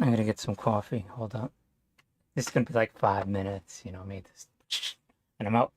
I'm gonna get some coffee. Hold up. This is gonna be like 5 minutes, made this and I'm out.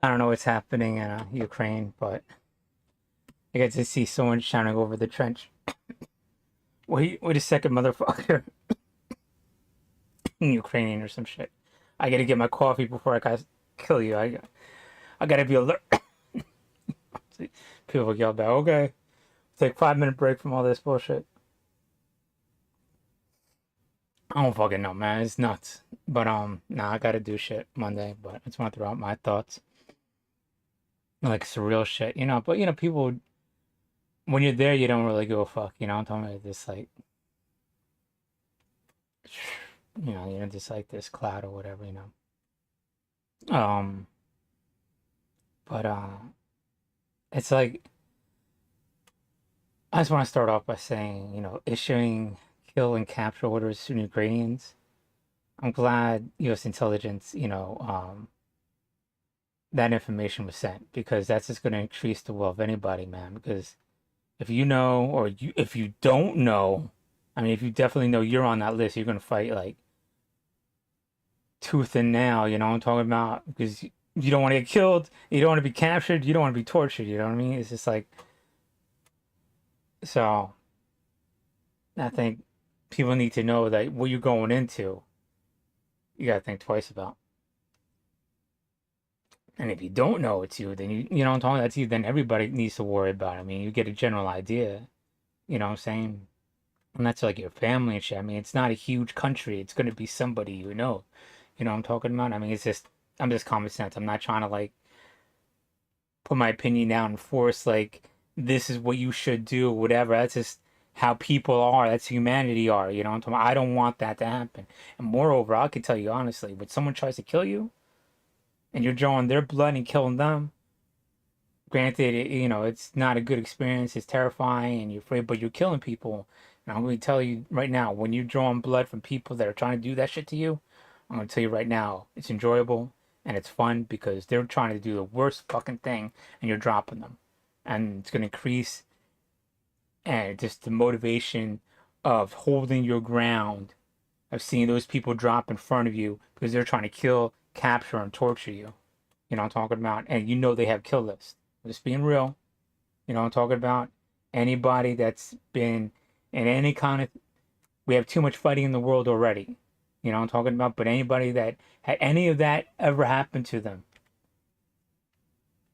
I don't know what's happening in Ukraine, but I get to see someone shouting over the trench. Wait a second, motherfucker. Ukrainian or some shit. I gotta get my coffee before I guys kill you. I gotta be alert. People yell back, okay. Take 5 minute break from all this bullshit. I don't fucking know, man. It's nuts. But nah, I gotta do shit Monday, but I just want to throw out my thoughts. Like surreal shit, but people when you're there you don't really give a fuck, I'm talking about this like just like this cloud or whatever, Um but it's like I just want to start off by saying, issuing kill and capture orders to Ukrainians. I'm glad US intelligence, that information was sent because that's just going to increase the will of anybody, man. Because if you know, or if you don't know, I mean, if you definitely know you're on that list, you're going to fight like tooth and nail, you know what I'm talking about? Because you don't want to get killed, you don't want to be captured, you don't want to be tortured, you know what I mean? It's just like, so I think people need to know that what you're going into, you got to think twice about. And if you don't know it's you, then you know what I'm talking about, that's you, then everybody needs to worry about it. I mean, you get a general idea, you know what I'm saying? And that's like your family and shit. I mean, it's not a huge country. It's going to be somebody you know. You know what I'm talking about? I mean, I'm just common sense. I'm not trying to like put my opinion down and force like, this is what you should do, whatever. That's just how people are. That's humanity are. You know what I'm talking about? I don't want that to happen. And moreover, I can tell you honestly, when someone tries to kill you and you're drawing their blood and killing them, granted, it's not a good experience. It's terrifying and you're afraid, but you're killing people. And I'm going to tell you right now, when you're drawing blood from people that are trying to do that shit to you, I'm going to tell you right now, it's enjoyable and it's fun because they're trying to do the worst fucking thing and you're dropping them. And it's going to increase and just the motivation of holding your ground, of seeing those people drop in front of you because they're trying to kill, capture, and torture you. You know what I'm talking about? And they have kill lists. Just being real. You know what I'm talking about? Anybody that's been in any kind of, we have too much fighting in the world already. You know what I'm talking about? But anybody that had any of that ever happen to them,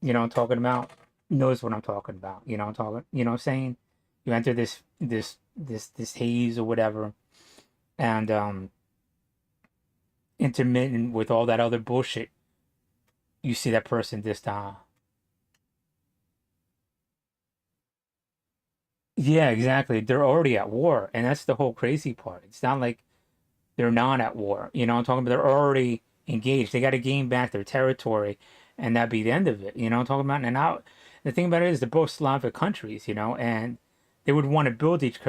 you know what I'm talking about, knows what I'm talking about. You know what I'm talking, what I'm saying? You enter this haze or whatever, and intermittent with all that other bullshit, you see that person just yeah, exactly. They're already at war, and that's the whole crazy part. It's not like they're not at war. You know what I'm talking about? They're already engaged. They got to gain back their territory, and that'd be the end of it. You know what I'm talking about? And now The thing about it is they're both Slavic countries, you know, and they would want to build each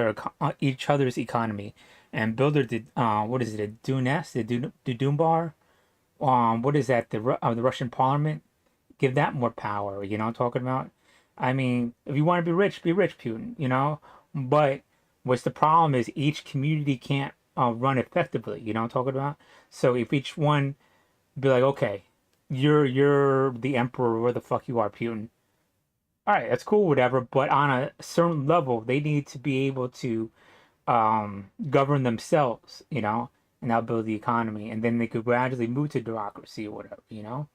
other's economy and build what is it, the Dunes, the Dunbar, what is that, the Russian Parliament? Give that more power. You know what I'm talking about? I mean, if you want to be rich, Putin. You know, but what's the problem is each community can't run effectively. You know what I'm talking about? So if each one be like, okay, you're the emperor, where the fuck you are, Putin. All right, that's cool, whatever. But on a certain level, they need to be able to govern themselves, you know, and that'll build the economy, and then they could gradually move to democracy or whatever, you know.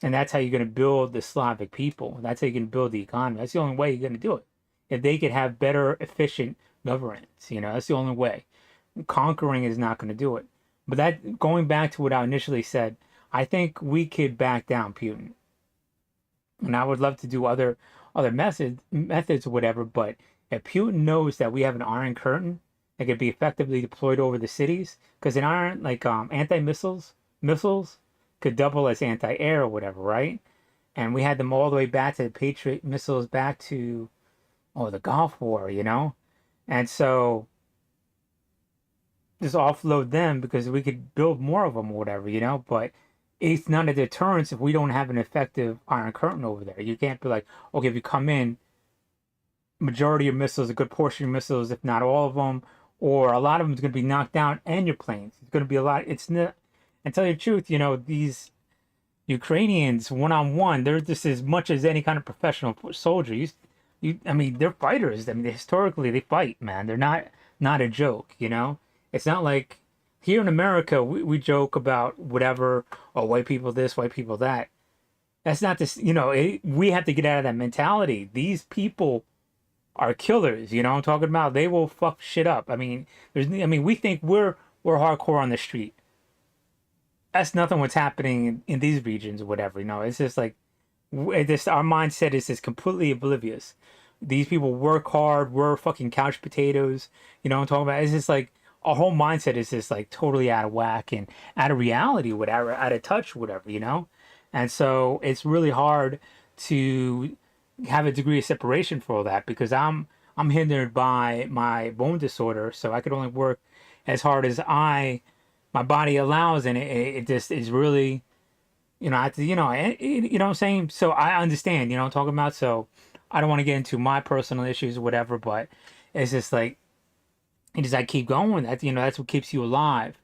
And that's how you're going to build the Slavic people. That's how you can build the economy. That's the only way you're going to do it. If they could have better, efficient governance, you know, that's the only way. Conquering is not going to do it. But that, going back to what I initially said, I think we could back down Putin. And I would love to do other methods or whatever. But if Putin knows that we have an Iron Curtain that could be effectively deployed over the cities, because an iron like missiles could double as anti-air or whatever, right? And we had them all the way back to the Patriot missiles, back to the Gulf War, you know. And so just offload them because we could build more of them or whatever, you know. But it's not a deterrence if we don't have an effective Iron Curtain over there. You can't be like, okay, if you come in, majority of missiles, a good portion of missiles, if not all of them, or a lot of them is going to be knocked down, and your planes. It's going to be a lot. It's not. And tell you the truth, you know, these Ukrainians one on one, they're just as much as any kind of professional soldier. I mean, they're fighters. I mean, historically they fight, man. They're not a joke, you know. It's not like here in America we joke about whatever, oh, white people this, white people that. That's not this, you know. We have to get out of that mentality. These people are killers, you know what I'm talking about? They will fuck shit up. I mean, we think we're hardcore on the street. That's nothing what's happening in these regions or whatever, you know. It's just like this, our mindset is just completely oblivious. These people work hard, we're fucking couch potatoes, you know what I'm talking about? It's just like our whole mindset is just like totally out of whack and out of reality, whatever, out of touch, whatever, you know. And so it's really hard to have a degree of separation for all that, because I'm hindered by my bone disorder, so I could only work as hard as my body allows, and it just is really, you know, I have to, you know, you know what I'm saying? So I understand, you know what I'm talking about? So I don't want to get into my personal issues or whatever, but it's just like, you just like keep going. That, you know, that's what keeps you alive.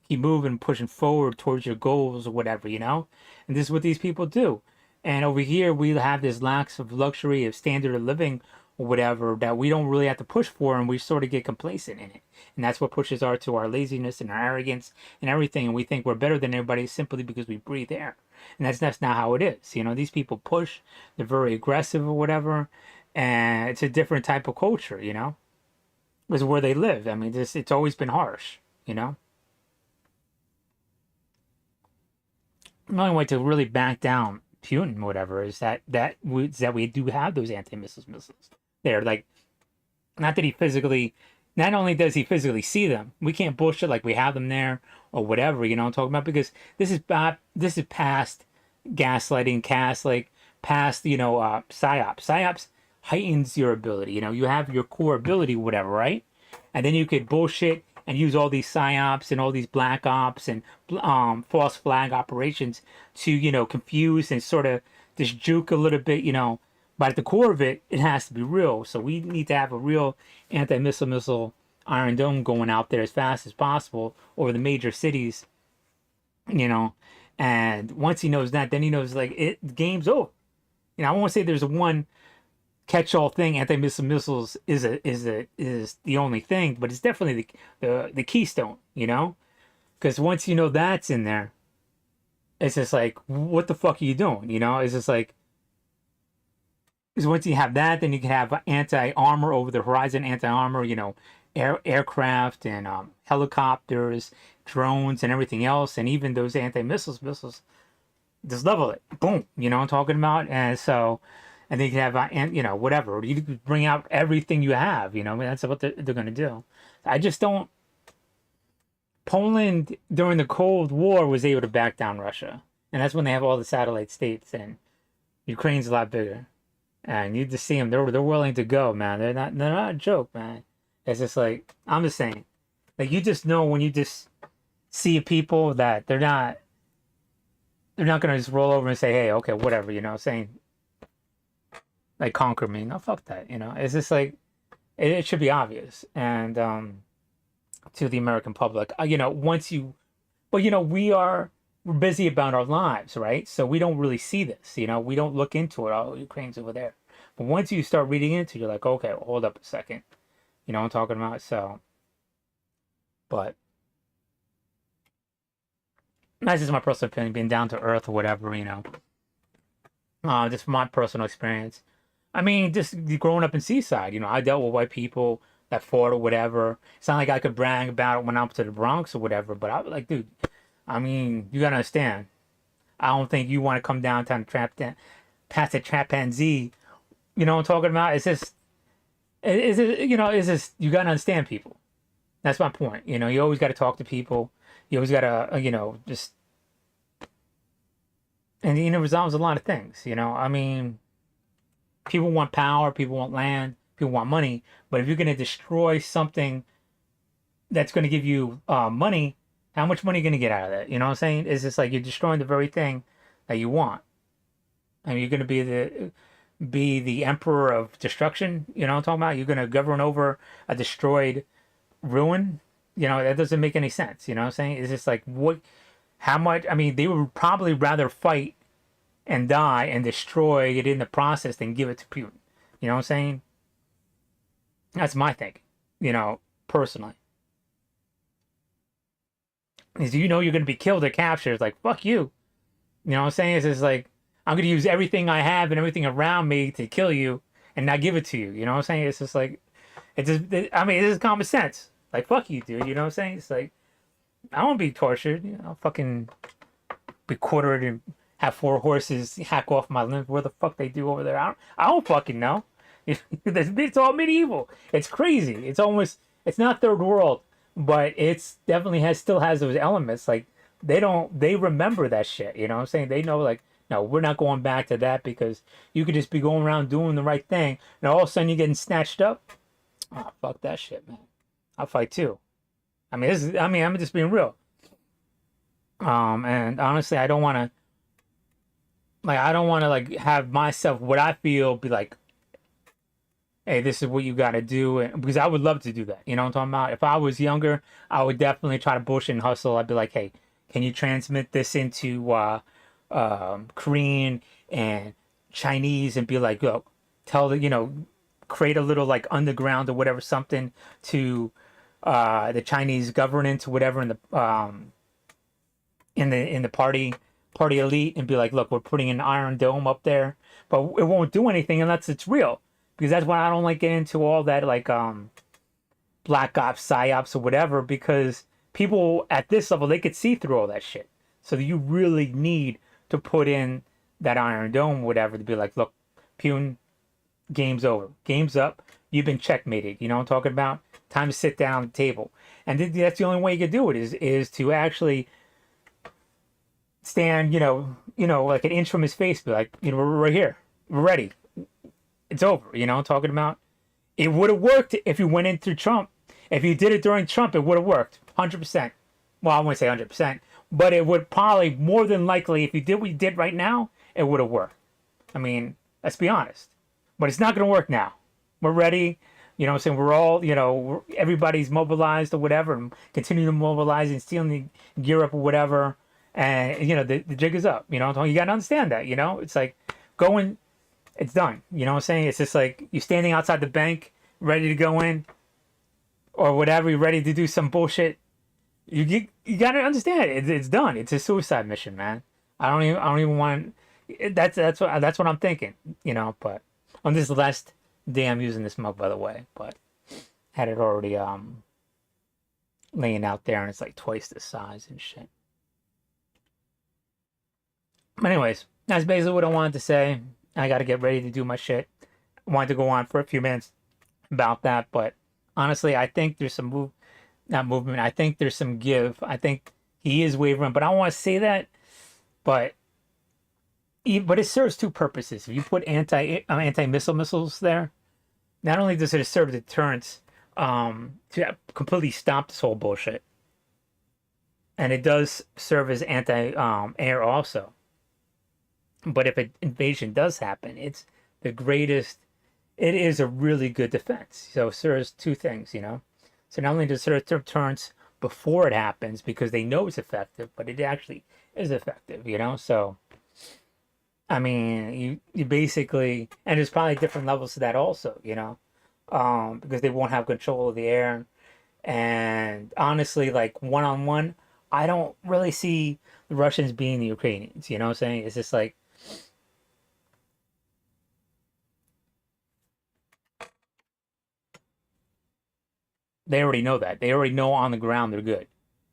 Keep moving, pushing forward towards your goals or whatever, you know? And this is what these people do. And over here, we have this lack of luxury of standard of living or whatever that we don't really have to push for, and we sort of get complacent in it. And that's what pushes to our laziness and our arrogance and everything. And we think we're better than everybody simply because we breathe air. And that's not how it is. You know, these people push, they're very aggressive or whatever. And it's a different type of culture, you know, is where they live. I mean, it's always been harsh, you know. The only way to really back down Putin, whatever, is that we do have those missiles. They're like, not that he physically, not only does he physically see them, we can't bullshit like we have them there or whatever, you know what I'm talking about? Because this is past gaslighting, like past, you know, psyops. Psyops heightens your ability. You know, you have your core ability, whatever, right? And then you could bullshit and use all these psyops and all these black ops and false flag operations to, you know, confuse and sort of just juke a little bit, you know. But at the core of it, it has to be real. So we need to have a real missile Iron Dome going out there as fast as possible over the major cities, you know. And once he knows that, then he knows like the game's over. You know, I won't say there's a one catch-all thing. Missiles is the only thing, but it's definitely the keystone, you know. Because once you know that's in there, it's just like, what the fuck are you doing? You know, it's just like, because once you have that, then you can have anti-armor over the horizon, anti-armor, you know, aircraft and helicopters, drones, and everything else, and even those missiles, just level it, boom. You know what I'm talking about? And so, and then you can have, you know, whatever. You can bring out everything you have. You know, I mean, that's what they're going to do. I just don't. Poland during the Cold War was able to back down Russia, and that's when they have all the satellite states and Ukraine's a lot bigger, and you just see them. They're willing to go, man. They're not a joke, man. It's just like I'm just saying, like you just know when you just see people that they're not gonna just roll over and say, hey, okay, whatever, saying like conquer me. No, fuck that. It's just like it should be obvious, and to the American public, once you, but we're busy about our lives, right? So we don't really see this. We don't look into it. Oh, Ukraine's over there. But once you start reading into it, you're like, okay, hold up a second. You know what I'm talking about? So, but that's just my personal opinion, being down to earth or whatever. Just from my personal experience. I mean, just growing up in Seaside, I dealt with white people that fought or whatever. It's not like I could brag about it when I'm to the Bronx or whatever, but I was like, dude, I mean, you gotta understand. I don't think you want to come downtown past the Chimpanzee. You know what I'm talking about? It's just, you gotta understand people. That's my point. You always gotta talk to people. You always gotta, just, and it resolves a lot of things. I mean, people want power, people want land, people want money. But if you're gonna destroy something that's gonna give you money, how much money are you gonna get out of that? You know what I'm saying? It's just like you're destroying the very thing that you want. I mean, you're gonna be the emperor of destruction. You know what I'm talking about? You're gonna govern over a destroyed ruin. That doesn't make any sense. You know what I'm saying? It's just like what, how much? I mean, they would probably rather fight and die and destroy it in the process than give it to Putin. You know what I'm saying? That's my thinking. Personally, is you're going to be killed or captured. It's like fuck you. You know what I'm saying? It's just like I'm going to use everything I have and everything around me to kill you and not give it to you. You know what I'm saying? It's just like I mean, this is common sense. Like fuck you, dude. You know what I'm saying? It's like I won't be tortured. I'll fucking be quartered and have 4 horses hack off my limbs. Where the fuck they do over there? I don't fucking know. It's all medieval. It's crazy. It's not third world, but it's definitely still has those elements. Like they remember that shit. You know what I'm saying? They know like, no, we're not going back to that because you could just be going around doing the right thing and all of a sudden you're getting snatched up. Oh, fuck that shit, man. I'll fight too. I'm just being real. And honestly, I don't want to like have myself, what I feel, be like, hey, this is what you got to do. And because I would love to do that. You know what I'm talking about? If I was younger, I would definitely try to bullshit and hustle. I'd be like, hey, can you transmit this into Korean and Chinese and be like, look, tell create a little like underground or whatever, something to the Chinese governance or whatever in the party elite and be like, look, we're putting an Iron Dome up there, but it won't do anything unless it's real. Because that's why I don't like getting into all that like black ops, psyops or whatever, because people at this level, they could see through all that shit. So you really need to put in that Iron Dome, whatever, to be like, look, Putin, game's over. Game's up. You've been checkmated. You know what I'm talking about? Time to sit down at the table. And that's the only way you can do it is to actually stand, like an inch from his face, be like, we're right here. We're ready. It's over. You know what I'm talking about? It would have worked if you went in through Trump. If you did it during Trump, it would have worked. 100%. Well, I wouldn't say 100%, but it would probably, more than likely, if you did what you did right now, it would have worked. I mean, let's be honest. But it's not going to work now. We're ready. You know what I'm saying? We're all, everybody's mobilized or whatever, and continue to mobilize and stealing the gear up or whatever. And, the jig is up. You got to understand that, It's like going, it's done. You know what I'm saying? It's just like you standing outside the bank, ready to go in or whatever. You're ready to do some bullshit. You got to understand it. It's done. It's a suicide mission, man. I don't even want, that's what I'm thinking, but on this last day I'm using this mug, by the way, but had it already laying out there and it's like twice the size and shit. But anyways, that's basically what I wanted to say. I got to get ready to do my shit. I wanted to go on for a few minutes about that, but honestly, I think there's some not movement. I think there's some give. I think he is wavering, but I don't want to say that. But But it serves two purposes. If you put anti-missile missiles there, not only does it serve deterrence to completely stop this whole bullshit, and it does serve as anti-air also. But if an invasion does happen, it's the greatest. It is a really good defense. So it serves two things, you know. So not only does it serve deterrence before it happens because they know it's effective, but it actually is effective, you know. So I mean, you basically, and there's probably different levels to that also, you know, because they won't have control of the air. And honestly, like one on one, I don't really see the Russians being the Ukrainians. You know what I'm saying? It's just like they already know that. They already know on the ground they're good.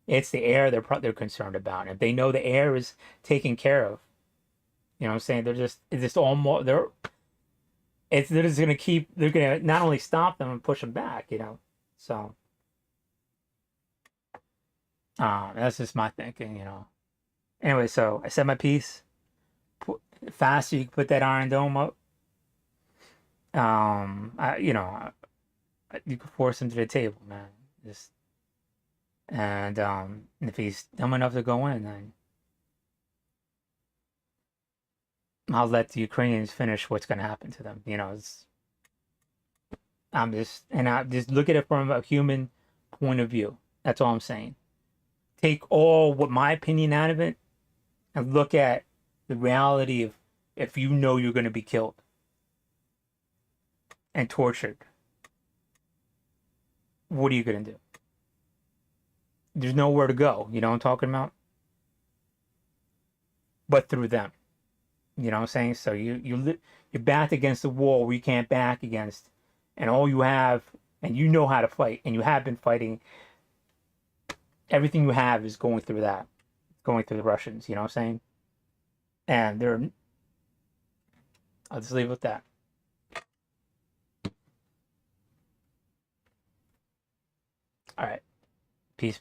It's the air they're concerned about. And if they know the air is taken care of, you know what I'm saying? It's just all more they're just gonna keep they're gonna not only stop them and push them back, you know. So that's just my thinking, you know. Anyway, so I said my piece. Faster you can put that Iron Dome up. You know, you can force him to the table, man. Just and if he's dumb enough to go in, then I'll let the Ukrainians finish what's going to happen to them. You know, I just look at it from a human point of view. That's all I'm saying. Take all what my opinion out of it and look at the reality of if you know you're going to be killed and tortured, what are you going to do? There's nowhere to go. You know what I'm talking about? But through them. You know what I'm saying? So you're backed against the wall where you can't back against, and all you have, and you know how to fight, and you have been fighting. Everything you have is going through that, going through the Russians. You know what I'm saying? And I'll just leave it with that. All right.